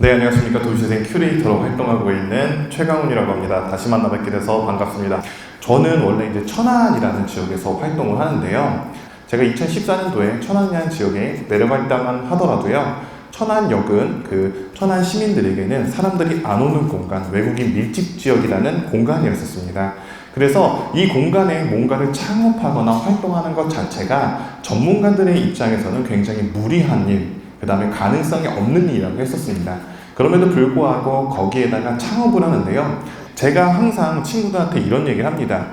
네, 안녕하십니까. 도시재생 큐레이터로 활동하고 있는 최강훈이라고 합니다. 다시 만나뵙게 돼서 반갑습니다. 저는 원래 이제 천안이라는 지역에서 활동을 하는데요. 제가 2014년도에 천안이라는 지역에 내려갈당만 하더라도요. 천안역은 천안 시민들에게는 사람들이 안 오는 공간, 외국인 밀집 지역이라는 공간이었었습니다. 그래서 이 공간에 뭔가를 창업하거나 활동하는 것 자체가 전문가들의 입장에서는 굉장히 무리한 일, 그 다음에 가능성이 없는 일이라고 했었습니다. 그럼에도 불구하고 거기에다가 창업을 하는데요. 제가 항상 친구들한테 이런 얘기를 합니다.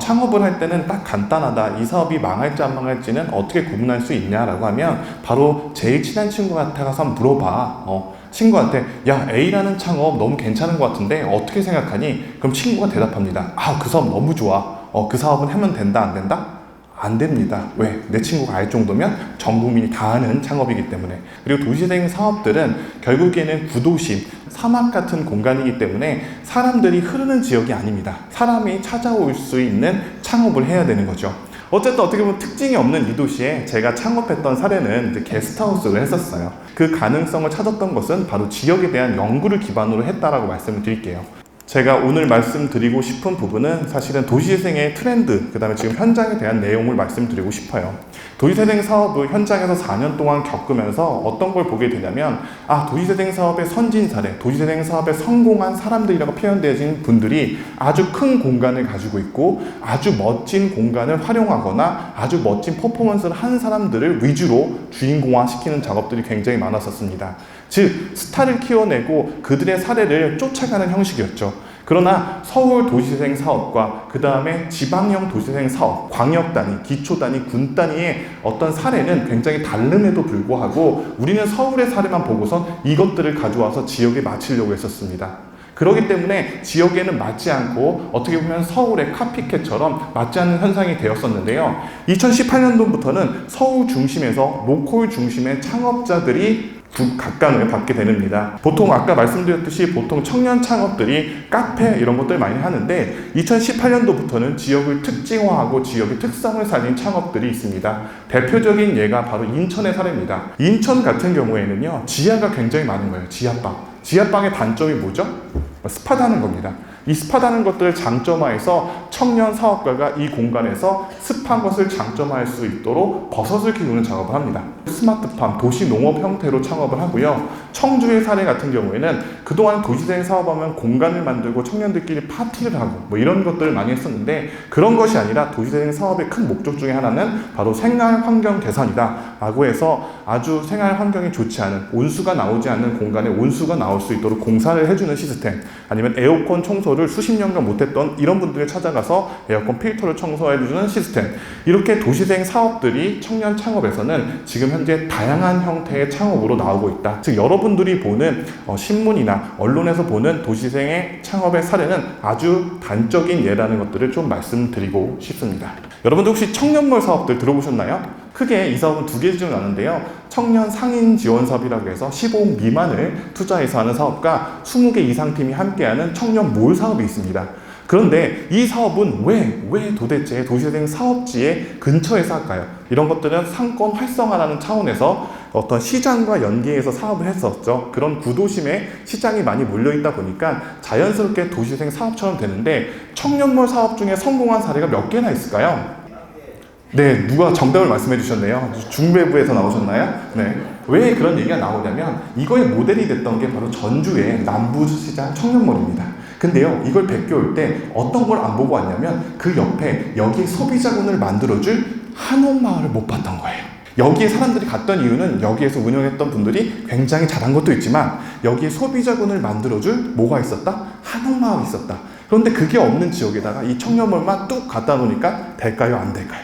창업을 할 때는 딱 간단하다. 이 사업이 망할지 안 망할지는 어떻게 구분할 수 있냐라고 하면 바로 제일 친한 친구한테 가서 물어봐. 친구한테 야, A라는 창업 너무 괜찮은 것 같은데 어떻게 생각하니? 그럼 친구가 대답합니다. 그 사업 너무 좋아. 그 사업은 하면 된다 안 된다? 안 됩니다. 왜? 내 친구가 알 정도면 전 국민이 다 아는 창업이기 때문에. 그리고 도시재생 사업들은 결국에는 구도심, 사막 같은 공간이기 때문에 사람들이 흐르는 지역이 아닙니다. 사람이 찾아올 수 있는 창업을 해야 되는 거죠. 어쨌든 어떻게 보면 특징이 없는 이 도시에 제가 창업했던 사례는 이제 게스트하우스를 했었어요. 그 가능성을 찾았던 것은 바로 지역에 대한 연구를 기반으로 했다라고 말씀을 드릴게요. 제가 오늘 말씀드리고 싶은 부분은 사실은 도시재생의 트렌드, 그 다음에 지금 현장에 대한 내용을 말씀드리고 싶어요. 도시재생 사업을 현장에서 4년 동안 겪으면서 어떤 걸 보게 되냐면 도시재생 사업의 선진 사례, 도시재생 사업에 성공한 사람들이라고 표현되어진 분들이 아주 큰 공간을 가지고 있고 아주 멋진 공간을 활용하거나 아주 멋진 퍼포먼스를 한 사람들을 위주로 주인공화 시키는 작업들이 굉장히 많았었습니다. 즉 스타를 키워내고 그들의 사례를 쫓아가는 형식이었죠. 그러나 서울 도시재생 사업과 그 다음에 지방형 도시재생 사업, 광역 단위, 기초 단위, 군 단위의 어떤 사례는 굉장히 다름에도 불구하고 우리는 서울의 사례만 보고선 이것들을 가져와서 지역에 맞추려고 했었습니다. 그렇기 때문에 지역에는 맞지 않고 어떻게 보면 서울의 카피캣처럼 맞지 않는 현상이 되었었는데요. 2018년도부터는 서울 중심에서 로컬 중심의 창업자들이 각광을 받게 됩니다. 보통 아까 말씀드렸듯이 보통 청년 창업들이 카페 이런 것들 많이 하는데 2018년도부터는 지역을 특징화하고 지역의 특성을 살린 창업들이 있습니다. 대표적인 예가 바로 인천의 사례입니다. 인천 같은 경우에는요, 지하가 굉장히 많은 거예요. 지하방. 지하방의 단점이 뭐죠? 습하다는 겁니다. 이 습하다는 것들을 장점화해서 청년 사업가가 이 공간에서 습한 것을 장점화할 수 있도록 버섯을 키우는 작업을 합니다. 스마트팜, 도시 농업 형태로 창업을 하고요. 청주의 사례 같은 경우에는 그동안 도시재생 사업하면 공간을 만들고 청년들끼리 파티를 하고 이런 것들을 많이 했었는데 그런 것이 아니라 도시재생 사업의 큰 목적 중에 하나는 바로 생활환경 개선이다 라고 해서 아주 생활환경이 좋지 않은 온수가 나오지 않는 공간에 온수가 나올 수 있도록 공사를 해주는 시스템, 아니면 에어컨 청소를 수십 년간 못했던 이런 분들을 찾아가서 에어컨 필터를 청소해주는 시스템, 이렇게 도시재생 사업들이 청년 창업에서는 지금 현재 다양한 형태의 창업으로 나오고 있다. 즉 여러분들이 보는 신문이나 언론에서 보는 도시재생의 창업의 사례는 아주 단적인 예라는 것들을 좀 말씀드리고 싶습니다. 여러분들 혹시 청년몰 사업들 들어보셨나요? 크게 이 사업은 두 개 중에 나는데요. 청년 상인 지원 사업이라고 해서 15억 미만을 투자해서 하는 사업과 20개 이상 팀이 함께하는 청년몰 사업이 있습니다. 그런데 이 사업은 왜 도대체 도시재생 사업지의 근처에서 할까요? 이런 것들은 상권 활성화라는 차원에서 어떤 시장과 연계해서 사업을 했었죠. 그런 구도심에 시장이 많이 몰려있다 보니까 자연스럽게 도시재생 사업처럼 되는데 청년몰 사업 중에 성공한 사례가 몇 개나 있을까요? 네, 누가 정답을 말씀해 주셨네요. 중매부에서 나오셨나요? 네. 왜 그런 얘기가 나오냐면 이거의 모델이 됐던 게 바로 전주의 남부시장 청년몰입니다. 근데요, 이걸 베껴올 때 어떤 걸 안 보고 왔냐면 그 옆에 여기 소비자군을 만들어줄 한옥마을을 못 봤던 거예요. 여기에 사람들이 갔던 이유는 여기에서 운영했던 분들이 굉장히 잘한 것도 있지만 여기에 소비자군을 만들어줄 뭐가 있었다? 한옥마을이 있었다. 그런데 그게 없는 지역에다가 이 청년몰만 뚝 갖다 놓으니까 될까요? 안 될까요?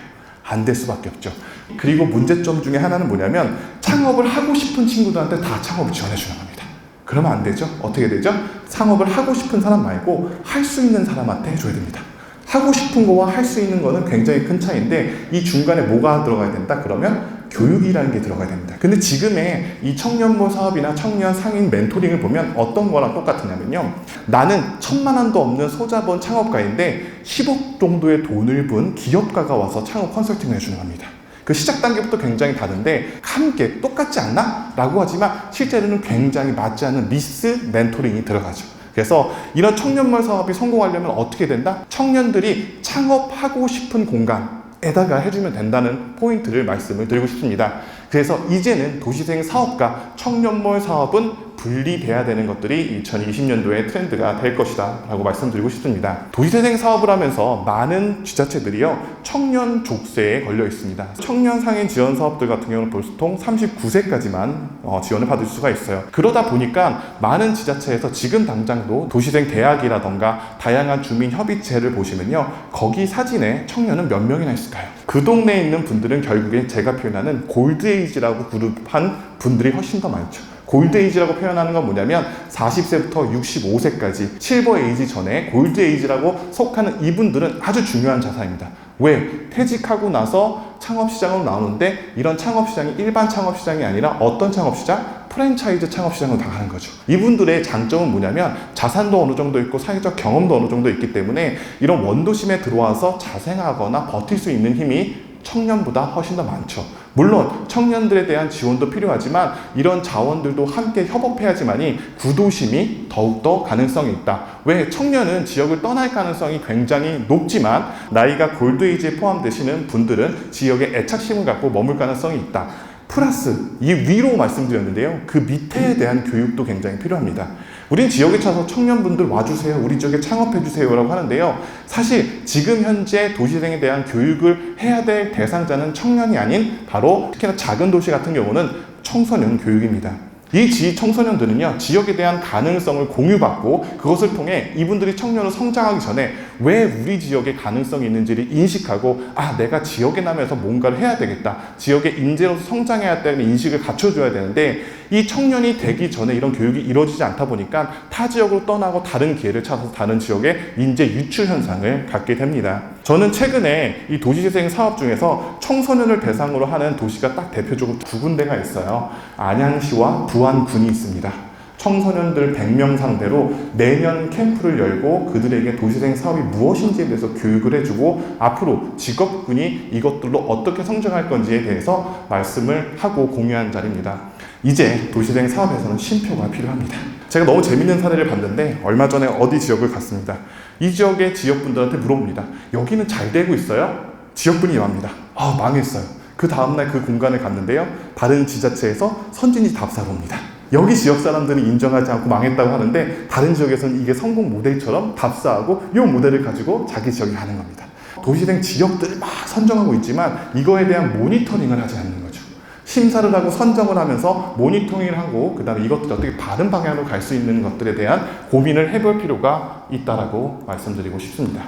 안 될 수밖에 없죠. 그리고 문제점 중에 하나는 뭐냐면 창업을 하고 싶은 친구들한테 다 창업을 지원해 주는 겁니다. 그러면 안 되죠. 어떻게 되죠? 창업을 하고 싶은 사람 말고 할 수 있는 사람한테 해줘야 됩니다. 하고 싶은 거와 할 수 있는 거는 굉장히 큰 차이인데 이 중간에 뭐가 들어가야 된다? 그러면 교육이라는 게 들어가야 됩니다. 근데 지금의 이 청년몰 사업이나 청년 상인 멘토링을 보면 어떤 거랑 똑같으냐면요. 나는 1,000만 원도 없는 소자본 창업가인데 10억 정도의 돈을 분 기업가가 와서 창업 컨설팅을 해주는 겁니다. 그 시작 단계부터 굉장히 다른데 함께 똑같지 않나? 라고 하지만 실제로는 굉장히 맞지 않는 미스 멘토링이 들어가죠. 그래서 이런 청년몰 사업이 성공하려면 어떻게 된다? 청년들이 창업하고 싶은 공간에다가 해주면 된다는 포인트를 말씀을 드리고 싶습니다. 그래서 이제는 도시생 사업과 청년몰 사업은 분리돼야 되는 것들이 2020년도의 트렌드가 될 것이다 라고 말씀드리고 싶습니다. 도시재생 사업을 하면서 많은 지자체들이요 청년 족쇄에 걸려 있습니다. 청년 상인 지원 사업들 같은 경우는 보통 39세까지만 지원을 받을 수가 있어요. 그러다 보니까 많은 지자체에서 지금 당장도 도시생 대학이라던가 다양한 주민 협의체를 보시면요 거기 사진에 청년은 몇 명이나 있을까요? 그 동네에 있는 분들은 결국에 제가 표현하는 골드에이지라고 그룹한 분들이 훨씬 더 많죠. 골드에이지라고 표현하는 건 뭐냐면 40세부터 65세까지 실버에이지 전에 골드에이지라고 속하는 이분들은 아주 중요한 자산입니다. 왜? 퇴직하고 나서 창업시장으로 나오는데 이런 창업시장이 일반 창업시장이 아니라 어떤 창업시장? 프랜차이즈 창업시장으로 나가는 거죠. 이분들의 장점은 뭐냐면 자산도 어느 정도 있고 사회적 경험도 어느 정도 있기 때문에 이런 원도심에 들어와서 자생하거나 버틸 수 있는 힘이 청년보다 훨씬 더 많죠. 물론 청년들에 대한 지원도 필요하지만 이런 자원들도 함께 협업해야지만이 구도심이 더욱더 가능성이 있다. 왜? 청년은 지역을 떠날 가능성이 굉장히 높지만 나이가 골드에이지에 포함되시는 분들은 지역에 애착심을 갖고 머물 가능성이 있다. 플러스 이 위로 말씀드렸는데요. 그 밑에 대한 교육도 굉장히 필요합니다. 우린 지역에 차서 청년분들 와주세요. 우리 지역에 창업해주세요. 라고 하는데요. 사실 지금 현재 도시생에 대한 교육을 해야 될 대상자는 청년이 아닌 바로 특히나 작은 도시 같은 경우는 청소년 교육입니다. 이 청소년들은요 지역에 대한 가능성을 공유받고 그것을 통해 이분들이 청년으로 성장하기 전에 왜 우리 지역에 가능성이 있는지를 인식하고 내가 지역에 남아서 뭔가를 해야 되겠다, 지역의 인재로서 성장해야 되는 인식을 갖춰줘야 되는데 이 청년이 되기 전에 이런 교육이 이루어지지 않다 보니까 타 지역으로 떠나고 다른 기회를 찾아서 다른 지역의 인재 유출 현상을 갖게 됩니다. 저는 최근에 이 도시재생 사업 중에서 청소년을 대상으로 하는 도시가 딱 대표적으로 두 군데가 있어요. 안양시와 부안군이 있습니다. 청소년들 100명 상대로 매년 캠프를 열고 그들에게 도시재생 사업이 무엇인지에 대해서 교육을 해주고 앞으로 직업군이 이것들로 어떻게 성장할 건지에 대해서 말씀을 하고 공유한 자리입니다. 이제 도시재생 사업에서는 쉼표가 필요합니다. 제가 너무 재밌는 사례를 봤는데 얼마 전에 어디 지역을 갔습니다. 이 지역의 지역분들한테 물어봅니다. 여기는 잘 되고 있어요? 지역분이 말합니다. 망했어요. 그 다음날 그 공간을 갔는데요. 다른 지자체에서 선진이 답사로 옵니다. 여기 지역 사람들이 인정하지 않고 망했다고 하는데 다른 지역에서는 이게 성공 모델처럼 답사하고 이 모델을 가지고 자기 지역에 가는 겁니다. 도시생 지역들을 막 선정하고 있지만 이거에 대한 모니터링을 하지 않는 거죠. 심사를 하고 선정을 하면서 모니터링을 하고 그 다음에 이것들이 어떻게 바른 방향으로 갈 수 있는 것들에 대한 고민을 해볼 필요가 있다라고 말씀드리고 싶습니다.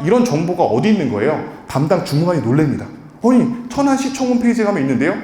이런 정보가 어디 있는 거예요? 담당 주무관이 놀랍니다. 천안시청 홈페이지에 가면 있는데요.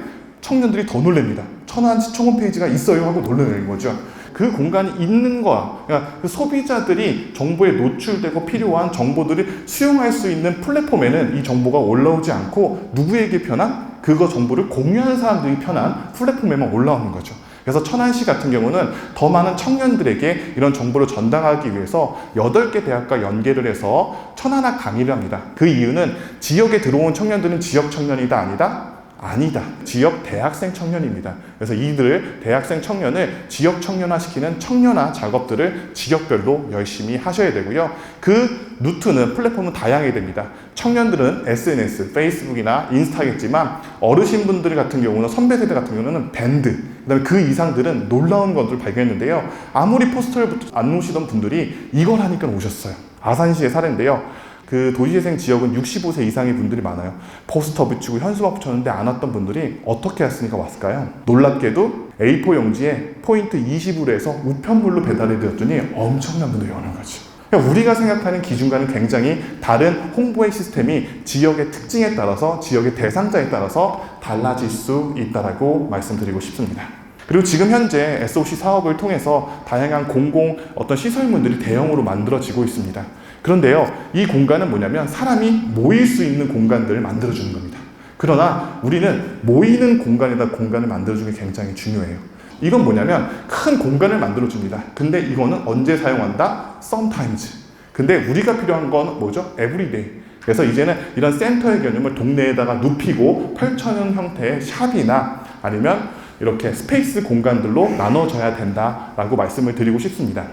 청년들이 더 놀랍니다. 천안시청 홈페이지가 있어요 하고 놀라는 거죠. 그 공간이 있는 거야. 그러니까 그 소비자들이 정보에 노출되고 필요한 정보들을 수용할 수 있는 플랫폼에는 이 정보가 올라오지 않고 누구에게 편한? 그거 정보를 공유하는 사람들이 편한 플랫폼에만 올라오는 거죠. 그래서 천안시 같은 경우는 더 많은 청년들에게 이런 정보를 전달하기 위해서 8개 대학과 연계를 해서 천안학 강의를 합니다. 그 이유는 지역에 들어온 청년들은 지역 청년이다 아니다? 아니다. 지역 대학생 청년입니다. 그래서 이들을 대학생 청년을 지역 청년화시키는 청년화 작업들을 지역별로 열심히 하셔야 되고요. 그 루트는 플랫폼은 다양하게 됩니다. 청년들은 SNS, 페이스북이나 인스타겠지만 어르신분들 같은 경우는 선배 세대 같은 경우는 밴드, 그다음에 그 이상들은 놀라운 것들을 발견했는데요. 아무리 포스터를 안 놓으시던 분들이 이걸 하니까 오셨어요. 아산시의 사례인데요. 그 도시재생 지역은 65세 이상의 분들이 많아요. 포스터 붙이고 현수막 붙였는데 안 왔던 분들이 어떻게 했으니까 왔을까요? 놀랍게도 A4 용지에 포인트 20으로 해서 우편물로 배달해 드렸더니 엄청난 분들이 오는 거죠. 그러니까 우리가 생각하는 기준과는 굉장히 다른 홍보의 시스템이 지역의 특징에 따라서 지역의 대상자에 따라서 달라질 수 있다고 말씀드리고 싶습니다. 그리고 지금 현재 SOC 사업을 통해서 다양한 공공 어떤 시설물들이 대형으로 만들어지고 있습니다. 그런데요, 이 공간은 뭐냐면 사람이 모일 수 있는 공간들을 만들어주는 겁니다. 그러나 우리는 모이는 공간에다 공간을 만들어주는 게 굉장히 중요해요. 이건 뭐냐면 큰 공간을 만들어줍니다. 근데 이거는 언제 사용한다? Sometimes. 근데 우리가 필요한 건 뭐죠? Everyday. 그래서 이제는 이런 센터의 개념을 동네에다가 눕히고 펼쳐놓은 형태의 샵이나 아니면 이렇게 스페이스 공간들로 나눠져야 된다라고 말씀을 드리고 싶습니다.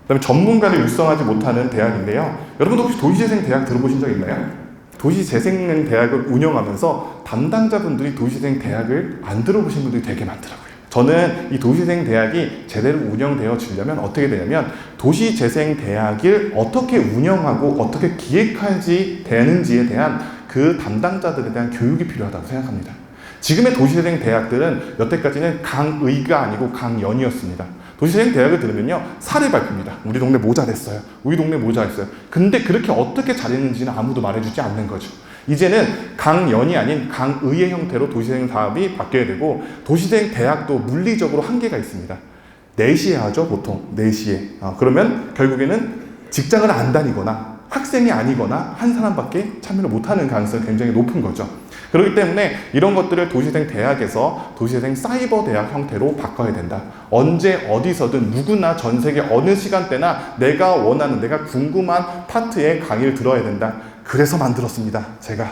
그다음에 전문가를 육성하지 못하는 대학인데요. 여러분도 혹시 도시재생대학 들어보신 적 있나요? 도시재생대학을 운영하면서 담당자분들이 도시재생대학을 안 들어보신 분들이 되게 많더라고요. 저는 이 도시재생대학이 제대로 운영되어지려면 어떻게 되냐면 도시재생대학을 어떻게 운영하고 어떻게 기획하지 되는지에 대한 그 담당자들에 대한 교육이 필요하다고 생각합니다. 지금의 도시재생대학들은 여태까지는 강의가 아니고 강연이었습니다. 도시재생대학을 들으면요, 사례 발표입니다. 우리 동네 뭐 잘했어요. 우리 동네 뭐 잘했어요. 근데 그렇게 어떻게 잘했는지는 아무도 말해주지 않는 거죠. 이제는 강연이 아닌 강의의 형태로 도시재생 사업이 바뀌어야 되고, 도시재생 대학도 물리적으로 한계가 있습니다. 4시에 하죠, 보통. 4시에. 그러면 결국에는 직장을 안 다니거나 학생이 아니거나 한 사람밖에 참여를 못하는 가능성이 굉장히 높은 거죠. 그렇기 때문에 이런 것들을 도시재생 대학에서 도시재생 사이버 대학 형태로 바꿔야 된다. 언제 어디서든 누구나 전 세계 어느 시간대나 내가 원하는, 내가 궁금한 파트의 강의를 들어야 된다. 그래서 만들었습니다. 제가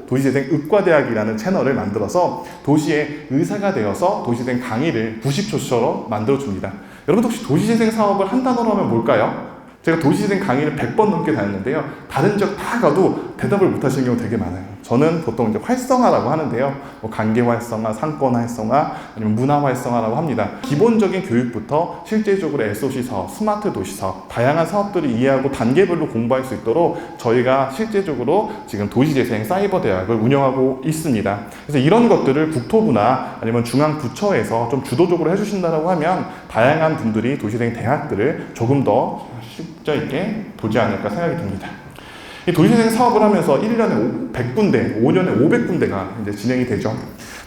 도시재생 의과대학이라는 채널을 만들어서 도시의 의사가 되어서 도시재생 강의를 90초처럼 만들어줍니다. 여러분 혹시 도시재생 사업을 한 단어로 하면 뭘까요? 제가 도시재생 강의를 100번 넘게 다녔는데요. 다른 지역 다 가도 대답을 못 하시는 경우 되게 많아요. 저는 보통 이제 활성화라고 하는데요. 관계 활성화, 상권 활성화, 아니면 문화 활성화라고 합니다. 기본적인 교육부터 실제적으로 SOC 사업, 스마트 도시 사업, 다양한 사업들을 이해하고 단계별로 공부할 수 있도록 저희가 실제적으로 지금 도시재생 사이버 대학을 운영하고 있습니다. 그래서 이런 것들을 국토부나 아니면 중앙부처에서 좀 주도적으로 해주신다고 하면 다양한 분들이 도시재생 대학들을 조금 더 쉽죠 있게 보지 않을까 생각이 듭니다. 이 도시재생 사업을 하면서 1년에 100군데, 5년에 500군데가 이제 진행이 되죠.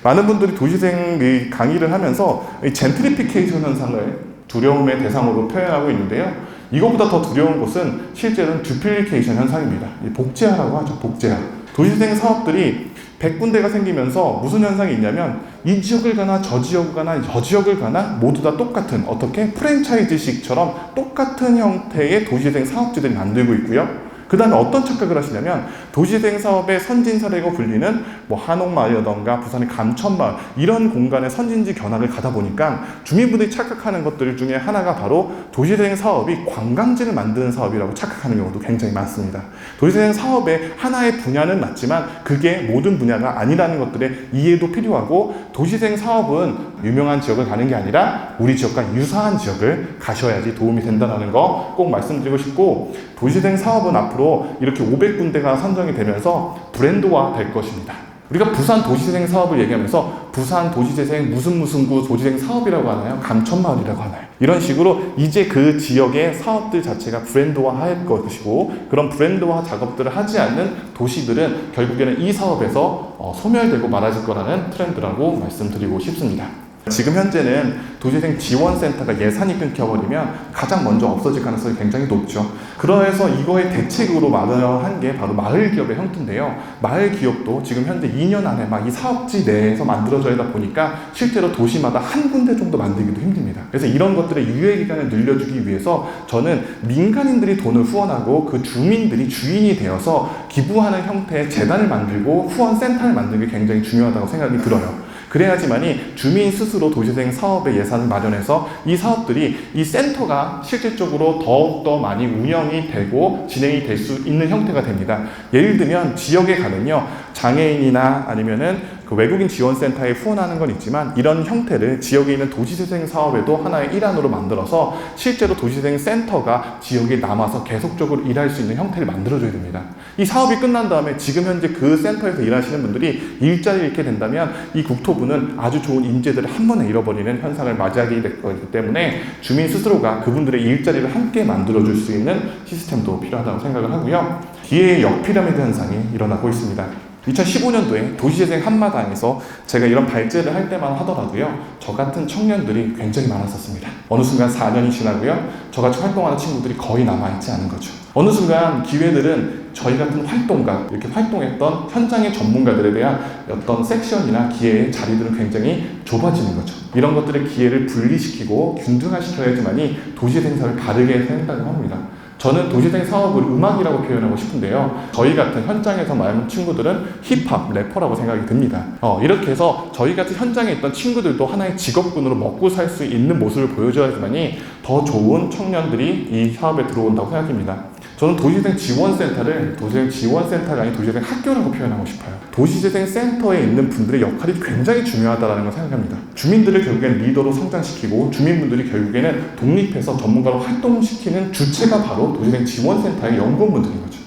많은 분들이 도시재생 강의를 하면서 이 젠트리피케이션 현상을 두려움의 대상으로 표현하고 있는데요. 이것보다 더 두려운 것은 실제로는 듀플리케이션 현상입니다. 복제화라고 하죠, 복제화. 도시재생 사업들이 100군데가 생기면서 무슨 현상이 있냐면 이 지역을 가나 저 지역을 가나 저 지역을 가나 모두 다 똑같은, 어떻게 프랜차이즈식처럼 똑같은 형태의 도시재생 사업지들이 만들고 있고요. 그 다음에 어떤 착각을 하시냐면 도시재생 사업의 선진 사례가 불리는 한옥마을이라던가 부산의 감천마을 이런 공간의 선진지 견학을 가다 보니까 주민분들이 착각하는 것들 중에 하나가 바로 도시재생 사업이 관광지를 만드는 사업이라고 착각하는 경우도 굉장히 많습니다. 도시재생 사업의 하나의 분야는 맞지만 그게 모든 분야가 아니라는 것들의 이해도 필요하고, 도시재생 사업은 유명한 지역을 가는 게 아니라 우리 지역과 유사한 지역을 가셔야지 도움이 된다는 거 꼭 말씀드리고 싶고, 도시재생 사업은 앞으로 이렇게 500군데가 선정이 되면서 브랜드화 될 것입니다. 우리가 부산 도시재생 사업을 얘기하면서 부산 도시재생 무슨 구 도시재생 사업이라고 하나요? 감천마을이라고 하나요? 이런 식으로 이제 그 지역의 사업들 자체가 브랜드화 할 것이고, 그런 브랜드화 작업들을 하지 않는 도시들은 결국에는 이 사업에서 소멸되고 말아질 거라는 트렌드라고 말씀드리고 싶습니다. 지금 현재는 도시재생 지원센터가 예산이 끊겨버리면 가장 먼저 없어질 가능성이 굉장히 높죠. 그래서 이거의 대책으로 마련한 게 바로 마을기업의 형태인데요. 마을기업도 지금 현재 2년 안에 막 이 사업지 내에서 만들어져야 보니까 실제로 도시마다 한 군데 정도 만들기도 힘듭니다. 그래서 이런 것들의 유예기간을 늘려주기 위해서 저는 민간인들이 돈을 후원하고 그 주민들이 주인이 되어서 기부하는 형태의 재단을 만들고 후원센터를 만드는 게 굉장히 중요하다고 생각이 들어요. 그래야지만이 주민 스스로 도시재생 사업의 예산을 마련해서 이 사업들이, 이 센터가 실질적으로 더욱더 많이 운영이 되고 진행이 될 수 있는 형태가 됩니다. 예를 들면 지역에 가면요, 장애인이나 아니면은 그 외국인 지원센터에 후원하는 건 있지만 이런 형태를 지역에 있는 도시재생 사업에도 하나의 일환으로 만들어서 실제로 도시재생 센터가 지역에 남아서 계속적으로 일할 수 있는 형태를 만들어줘야 됩니다. 이 사업이 끝난 다음에 지금 현재 그 센터에서 일하시는 분들이 일자리를 잃게 된다면 이 국토부는 아주 좋은 인재들을 한 번에 잃어버리는 현상을 맞이하게 될 거기 때문에 주민 스스로가 그분들의 일자리를 함께 만들어줄 수 있는 시스템도 필요하다고 생각을 하고요. 기회의 역피라미드 현상이 일어나고 있습니다. 2015년도에 도시재생 한마당에서 제가 이런 발제를 할 때만 하더라도요, 저 같은 청년들이 굉장히 많았었습니다. 어느 순간 4년이 지나고요, 저같이 활동하는 친구들이 거의 남아있지 않은 거죠. 어느 순간 기회들은 저희 같은 활동가, 이렇게 활동했던 현장의 전문가들에 대한 어떤 섹션이나 기회의 자리들은 굉장히 좁아지는 거죠. 이런 것들의 기회를 분리시키고 균등화시켜야지만이 도시재생 사업을 바르게 한다고 합니다. 저는 도시생 사업을 음악이라고 표현하고 싶은데요. 저희 같은 현장에서 많은 친구들은 힙합, 래퍼라고 생각이 듭니다. 이렇게 해서 저희 같은 현장에 있던 친구들도 하나의 직업군으로 먹고 살 수 있는 모습을 보여줘야지만이 더 좋은 청년들이 이 사업에 들어온다고 생각합니다. 저는 도시재생 지원센터를 도시재생 지원센터가 아닌 도시재생 학교라고 표현하고 싶어요. 도시재생 센터에 있는 분들의 역할이 굉장히 중요하다는 걸 생각합니다. 주민들을 결국엔 리더로 성장시키고 주민분들이 결국에는 독립해서 전문가로 활동시키는 주체가 바로 도시재생 지원센터의 연구원분들인 거죠.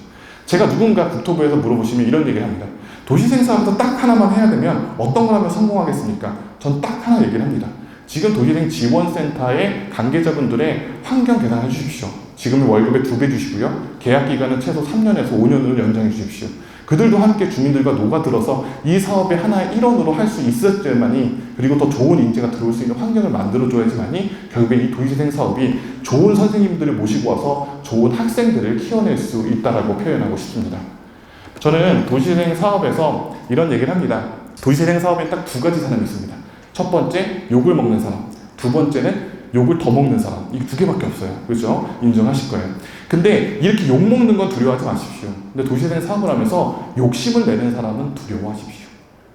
제가 누군가 국토부에서 물어보시면 이런 얘기를 합니다. 도시재생 사업에서 딱 하나만 해야 되면 어떤 걸 하면 성공하겠습니까? 전 딱 하나 얘기를 합니다. 지금 도시재생 지원센터의 관계자분들의 환경 개선해 주십시오. 지금 월급의 2배 주시고요. 계약 기간은 최소 3년에서 5년으로 연장해 주십시오. 그들도 함께 주민들과 녹아들어서 이 사업의 하나의 일원으로 할 수 있었지만이, 그리고 더 좋은 인재가 들어올 수 있는 환경을 만들어줘야지만이 결국에 이 도시재생 사업이 좋은 선생님들을 모시고 와서 좋은 학생들을 키워낼 수 있다고 표현하고 싶습니다. 저는 도시재생 사업에서 이런 얘기를 합니다. 도시재생 사업에 딱 2가지 사람이 있습니다. 첫 번째, 욕을 먹는 사람. 두 번째는 욕을 더 먹는 사람. 이 2개밖에 없어요. 그렇죠? 인정하실 거예요. 근데 이렇게 욕 먹는 건 두려워하지 마십시오. 근데 도시재생 사업을 하면서 욕심을 내는 사람은 두려워하십시오.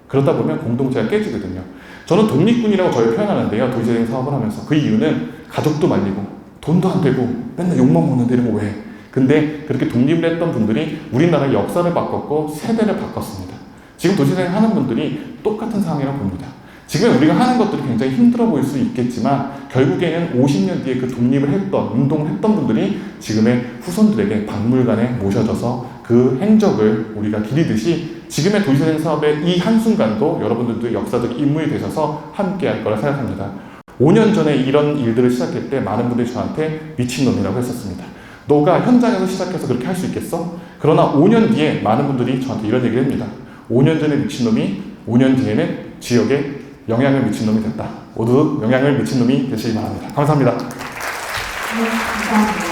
그러다 보면 공동체가 깨지거든요. 저는 독립군이라고 저를 표현하는데요. 도시재생 사업을 하면서. 그 이유는 가족도 말리고 돈도 안 되고 맨날 욕만 먹는데 이러면 왜? 근데 그렇게 독립을 했던 분들이 우리나라의 역사를 바꿨고 세대를 바꿨습니다. 지금 도시재생 하는 분들이 똑같은 상황이라고 봅니다. 지금 우리가 하는 것들이 굉장히 힘들어 보일 수 있겠지만 결국에는 50년 뒤에 그 독립을 했던, 운동을 했던 분들이 지금의 후손들에게 박물관에 모셔져서 그 행적을 우리가 기리듯이 지금의 도시재생 사업의 이 한순간도 여러분들도 역사적 인물이 되셔서 함께 할 거라 생각합니다. 5년 전에 이런 일들을 시작할 때 많은 분들이 저한테 미친놈이라고 했었습니다. 너가 현장에서 시작해서 그렇게 할 수 있겠어? 그러나 5년 뒤에 많은 분들이 저한테 이런 얘기를 합니다. 5년 전에 미친놈이 5년 뒤에는 지역에 영향을 미친 놈이 됐다. 모두 영향을 미친 놈이 되시기 바랍니다. 감사합니다. 네, 감사합니다.